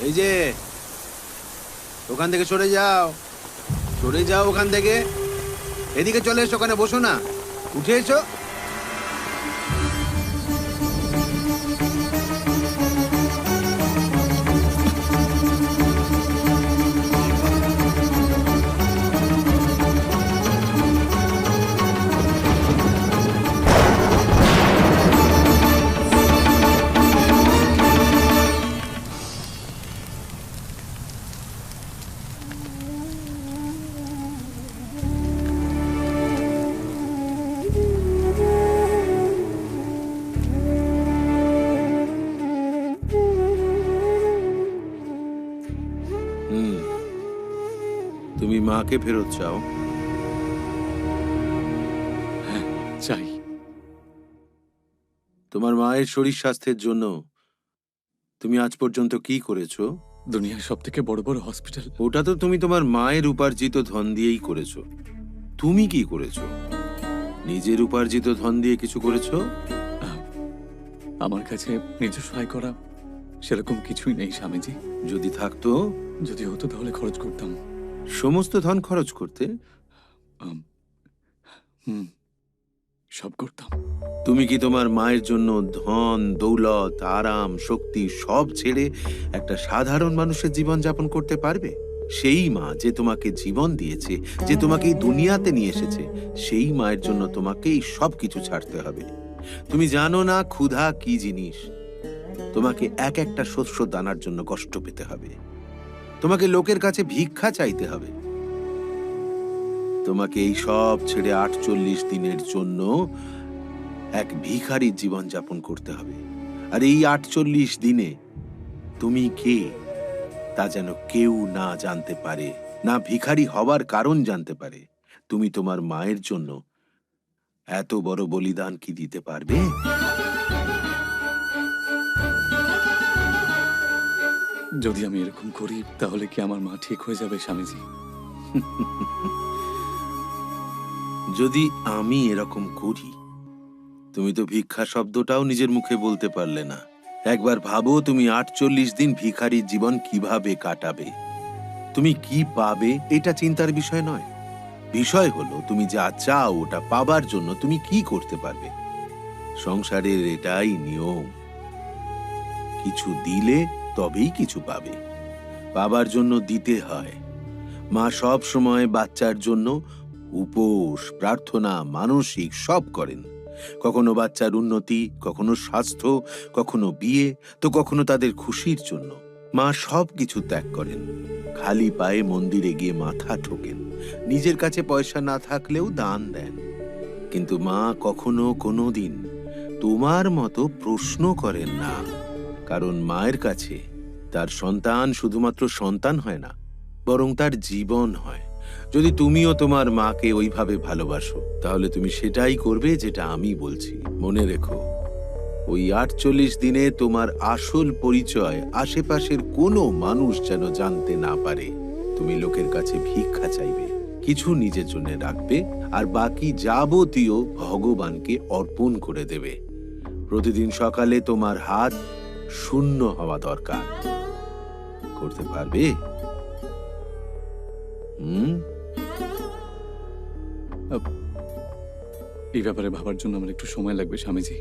এই যে, ওখান থেকে সরে যাও, সরে যাও ওখান থেকে। এদিকে চলে এসো, ওখানে বসো না, উঠে এসো। তুমি মাকে ফেরত চাও? হ্যাঁ, চাই। তোমার মায়ের শরীর স্বাস্থ্যের জন্য তুমি আজ পর্যন্ত কি করেছো? দুনিয়ার সব থেকে বড় বড় হসপিটাল। ওটা তো তুমি তোমার মায়ের উপার্জিত ধন দিয়েই করেছো। তুমি কি করেছো? নিজের উপার্জিত ধন দিয়ে কিছু করেছো? আমার কাছে নিজস্ব আয় করা সেরকম কিছুই নেই স্বামীজি। যদি থাকতো? যদি হতো তাহলে খরচ করতাম। সমস্ত ধন খরচ করতে? হুম, সব করতাম। তুমি কি তোমার মায়ের জন্য ধন, দৌলত, আরাম, শক্তি সব ছেড়ে একটা সাধারণ মানুষের জীবন যাপন করতে পারবে? সেই মা যে তোমাকে জীবন দিয়েছে, যে তোমাকে এই দুনিয়াতে নিয়ে এসেছে, সেই মায়ের জন্য তোমাকে এই সব কিছু ছাড়তে হবে। তুমি জানো না ক্ষুধা কি জিনিস? তোমাকে এক একটা শস্য দানার জন্য কষ্ট পেতে হবে। তোমাকে লোকের কাছে ভিক্ষা চাইতে হবে। তোমাকে এই সব ছেড়ে ৪৮ দিনের জন্য এক ভিখারির জীবন যাপন করতে হবে। আর এই ৪৮ দিনে তুমি কে তা যেন কেউ না জানতে পারে, না ভিখারি হবার কারণ জানতে পারে। তুমি তোমার মায়ের জন্য এত বড় বলিদান কি দিতে পারবে? যদি আমি এরকম করি তাহলে কি আমার মা ঠিক হয়ে যাবে স্বামীজি? যদি আমি এরকম করি, তুমি তো ভিক্ষা শব্দটাও নিজের মুখে বলতে পারলে না। একবার ভাবো, তুমি ৪৮ দিন ভিখারির জীবন কিভাবে কাটাবে? তুমি কি পাবে এটা চিন্তার বিষয় নয়। বিষয় হলো তুমি যা চাও ওটা পাবার জন্য তুমি কি করতে পারবে। সংসারের এটাই নিয়ম, কিছু দিলে তবেই কিছু পাবে। পাবার জন্য দিতে হয়। মা সব সময় বাচ্চার জন্য উপোস, প্রার্থনা, মানসিক সব করেন। কখনো বাচ্চার উন্নতি, কখনো স্বাস্থ্য, কখনো বিয়ে, তো কখনো তাদের খুশির জন্য মা সব কিছু ত্যাগ করেন। খালি পায়ে মন্দিরে গিয়ে মাথা ঠোকেন। নিজের কাছে পয়সা না থাকলেও দান দেন। কিন্তু মা কখনো কোনোদিন তোমার মতো প্রশ্ন করেন না। কারণ মায়ের কাছে তার সন্তান শুধুমাত্র সন্তান হয় না, বরং তার জীবন হয়। যদি তুমিও তোমার মাকে ওইভাবে ভালোবাসো, তাহলে তুমি সেটাই করবে যেটা আমি বলছি। মনে রেখো, ওই ৪৮ দিনে তোমার আসল পরিচয় আশেপাশের কোনো মানুষ যেন জানতে না পারে। তুমি লোকের কাছে ভিক্ষা চাইবে, কিছু নিজের জন্য রাখবে, আর বাকি যাবতীয় ভগবানকে অর্পণ করে দেবে। প্রতিদিন সকালে তোমার হাত শূন্য হওয়া দরকার। করতে পারবে? এই ব্যাপারে ভাবার জন্য আমার একটু সময় লাগবে স্বামীজি।